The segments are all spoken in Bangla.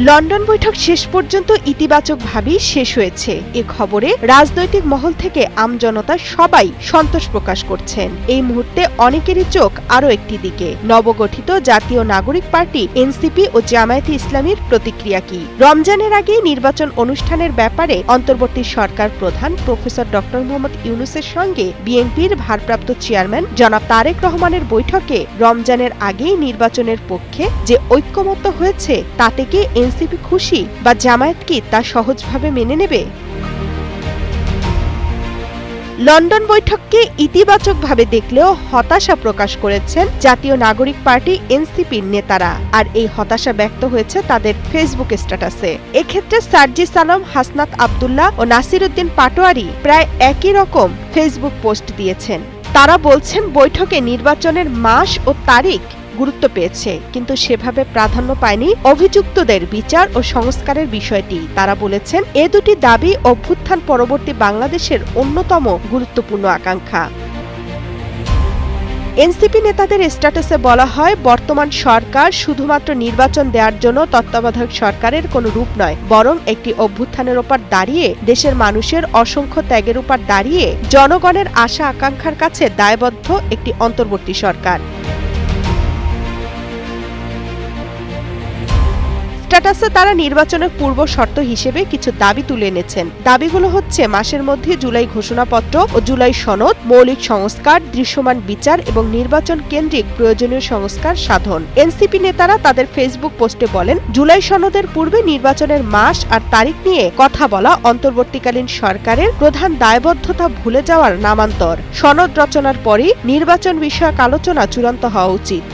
লন্ডন বৈঠক শেষ পর্যন্ত ইতিবাচকভাবেই শেষ হয়েছে। এ খবরে রাজনৈতিক মহল থেকে আমজনতা সবাই সন্তোষ প্রকাশ করছেন। এই মুহূর্তে অনেকেরই চোখ আরও একটি দিকে, নবগঠিত জাতীয় নাগরিক পার্টি এনসিপি ও জামায়াতে ইসলামীর প্রতিক্রিয়া কি। রমজানের আগে নির্বাচন অনুষ্ঠানের ব্যাপারে অন্তর্বর্তী সরকার প্রধান প্রফেসর ড মোহাম্মদ ইউনূসের সঙ্গে বিএনপির ভারপ্রাপ্ত চেয়ারম্যান জনাব তারেক রহমানের বৈঠকে রমজানের আগেই নির্বাচনের পক্ষে যে ঐক্যমত্য হয়েছে তাতে কি এনসিপি খুশি, বা জামায়াত কি তা সহজভাবে মেনে নেবে? লন্ডন বৈঠককে ইতিবাচকভাবে দেখলেও হতাশা প্রকাশ করেছেন জাতীয় নাগরিক পার্টি এনসিপির নেতারা, আর এই হতাশা ব্যক্ত হয়েছে তাদের ফেসবুক স্ট্যাটাসে। এক্ষেত্রে সার্জিস আলম, হাসনাত আব্দুল্লাহ ও নাসির উদ্দিন পাটোয়ারি প্রায় একই রকম ফেসবুক পোস্ট দিয়েছেন। তারা বলছেন, বৈঠকে নির্বাচনের মাস ও তারিখ গুরুত্ব পেয়েছে, কিন্তু সেভাবে প্রাধান্য পায়নি অভিযুক্তদের বিচার ও সংস্কারের বিষয়টি। তারা বলেছেন, এ দুটি দাবি অভ্যুত্থান পরবর্তী বাংলাদেশের অন্যতম গুরুত্বপূর্ণ আকাঙ্ক্ষা। এনসিপি নেতাদের স্ট্যাটাসে বলা হয়, বর্তমান সরকার শুধুমাত্র নির্বাচন দেওয়ার জন্য তত্ত্বাবধায়ক সরকারের কোনো রূপ নয়, বরং একটি অভ্যুত্থানের উপর দাঁড়িয়ে, দেশের মানুষের অসংখ্য ত্যাগের উপর দাঁড়িয়ে জনগণের আশা আকাঙ্ক্ষার কাছে দায়বদ্ধ একটি অন্তর্বর্তী সরকার। স্ট্যাটাসে তারা নির্বাচনের পূর্ব শর্ত হিসেবে কিছু দাবি তুলে এনেছেন। দাবিগুলো হচ্ছে, মাসের মধ্যে জুলাই ঘোষণাপত্র ও জুলাই সনদ, মৌলিক সংস্কার, দৃশ্যমান বিচার এবং নির্বাচন কেন্দ্রিক প্রয়োজনীয় সংস্কার সাধন। এনসিপি নেতারা তাদের ফেসবুক পোস্টে বলেন, জুলাই সনদের পূর্বে নির্বাচনের মাস আর তারিখ নিয়ে কথা বলা অন্তর্বর্তীকালীন সরকারের প্রধান দায়বদ্ধতা ভুলে যাওয়ার নামান্তর। সনদ রচনার পরই নির্বাচন বিষয়ক আলোচনা চূড়ান্ত হওয়া উচিত।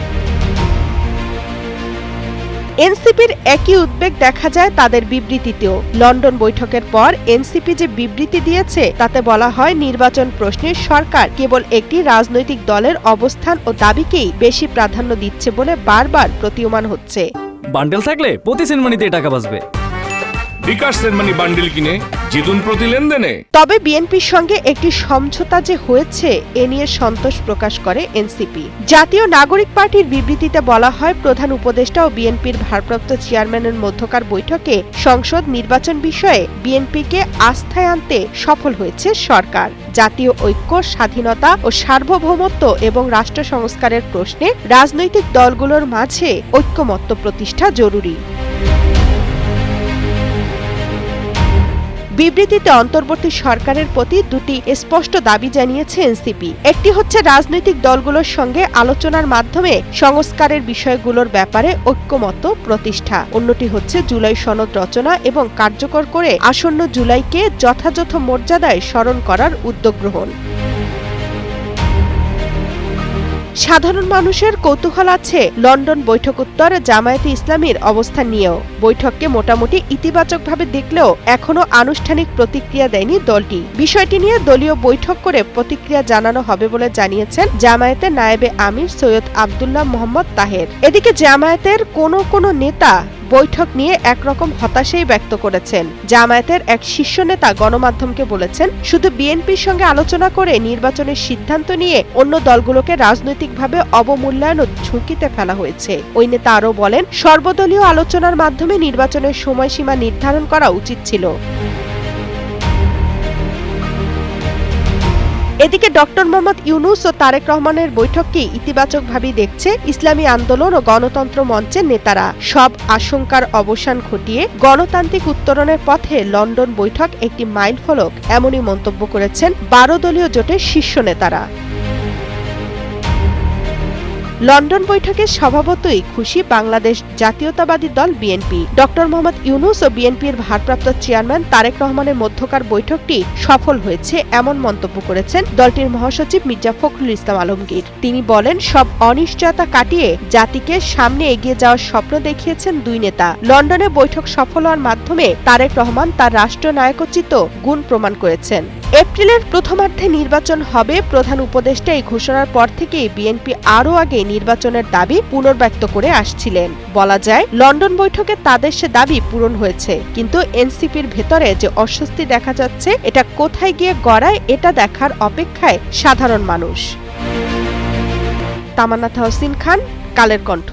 এনসিপির একই উদ্বেগ দেখা যায় তাদের বিবৃতিতেও। লন্ডন বৈঠকের পর এনসিপি যে বিবৃতি দিয়েছে তাতে বলা হয়, নির্বাচন প্রশ্নে সরকার কেবল একটি রাজনৈতিক দলের অবস্থান ও দাবিকেই বেশি প্রাধান্য দিচ্ছে বলে বারবার প্রতীয়মান হচ্ছে। বান্ডেল থাকলে প্রতি সেনমানিতে টাকা বাঁচবে। বিকাশ সেনমানি বান্ডেল কিনে জিতুন প্রতি লেনদেনে। তবে বিএনপির সঙ্গে একটি সমঝোতা যে হয়েছে এ নিয়ে সন্তোষ প্রকাশ করে এনসিপি। জাতীয় নাগরিক পার্টির বিবৃতিতে বলা হয়, প্রধান উপদেষ্টা ও বিএনপির ভারপ্রাপ্ত চেয়ারম্যানের মধ্যকার বৈঠকে সংসদ নির্বাচন বিষয়ে বিএনপিকে আস্থায় আনতে সফল হয়েছে সরকার। জাতীয় ঐক্য, স্বাধীনতা ও সার্বভৌমত্ব এবং রাষ্ট্র সংস্কারের প্রশ্নে রাজনৈতিক দলগুলোর মাঝে ঐক্যমত্য প্রতিষ্ঠা জরুরি। বিবৃতিতে অন্তর্বর্তী সরকারের প্রতি দুটি স্পষ্ট দাবি জানিয়েছে এনসিপি। একটি হচ্ছে রাজনৈতিক দলগুলোর সঙ্গে আলোচনার মাধ্যমে সংস্কারের বিষয়গুলোর ব্যাপারে ঐক্যমত্য প্রতিষ্ঠা। অন্যটি হচ্ছে জুলাই সনদ রচনা এবং কার্যকর করে আসন্ন জুলাইকে যথাযথ মর্যাদায় স্মরণ করার উদ্যোগ গ্রহণ। সাধারণ মানুষের কৌতূহল আছে লন্ডন বৈঠকোত্তর জামায়াতে ইসলামীর অবস্থান নিয়েও। বৈঠককে মোটামুটি ইতিবাচকভাবে দেখলেও এখনো আনুষ্ঠানিক প্রতিক্রিয়া দেয়নি দলটি। বিষয়টি নিয়ে দলীয় বৈঠক করে প্রতিক্রিয়া জানানো হবে বলে জানিয়েছেন জামায়াতের নায়েবে আমির সৈয়দ আব্দুল্লাহ মোহাম্মদ তাহের। এদিকে জামায়াতের কোনো নেতা বৈঠক নিয়ে একরকম হতাশাই ব্যক্ত করেছেন। জামায়াতের এক শীর্ষ নেতা গণমাধ্যমকে বলেছেন, শুধু বিএনপির সঙ্গে আলোচনা করে নির্বাচনের সিদ্ধান্ত নিয়ে অন্য দলগুলোকে রাজনৈতিকভাবে অবমূল্যায়ন ও ঝুঁকিতে ফেলা হয়েছে। ওই নেতা আরও বলেন, সর্বদলীয় আলোচনার মাধ্যমে নির্বাচনের সময়সীমা নির্ধারণ করা উচিত ছিল। এদিকে ড মোহাম্মদ ইউনূস ও তারেক রহমানের বৈঠককে ইতিবাচকভাবেই দেখছে ইসলামী আন্দোলন ও গণতন্ত্র মঞ্চের নেতারা। সব আশঙ্কার অবসান ঘটিয়ে গণতান্ত্রিক উত্তরণের পথে লন্ডন বৈঠক একটি মাইলফলক, এমনই মন্তব্য করেছেন 12 দলীয় জোটের শীর্ষ নেতারা। লন্ডন বৈঠকে স্বভাবতই খুশি বাংলাদেশ জাতীয়তাবাদী দল বিএনপি। ড মোহাম্মদ ইউনূস ও বিএনপির ভারপ্রাপ্ত চেয়ারম্যান তারেক রহমানের মধ্যকার বৈঠকটি সফল হয়েছে এমন মন্তব্য করেছেন দলটির মহাসচিব মির্জা ফখরুল ইসলাম আলমগীর। তিনি বলেন, সব অনিশ্চয়তা কাটিয়ে জাতিকে সামনে এগিয়ে যাওয়ার স্বপ্ন দেখিয়েছেন দুই নেতা। লন্ডনে বৈঠক সফল হওয়ার মাধ্যমে তারেক রহমান তার রাষ্ট্রনায়কোচিত গুণ প্রমাণ করেছেন। এপ্রিলের প্রথমার্ধে নির্বাচন হবে, প্রধান উপদেষ্টা এই ঘোষণার পর থেকেই বিএনপি আরও আগে নির্বাচনের দাবি পুনর্ব্যক্ত করে আসছিলেন। বলা যায়, লন্ডন বৈঠকে তাদের সে দাবি পূরণ হয়েছে, কিন্তু এনসিপির ভেতরে যে অস্বস্তি দেখা যাচ্ছে এটা কোথায় গিয়ে গড়ায় এটা দেখার অপেক্ষায় সাধারণ মানুষ। তামান্না তাহসিন খান, কালের কণ্ঠ।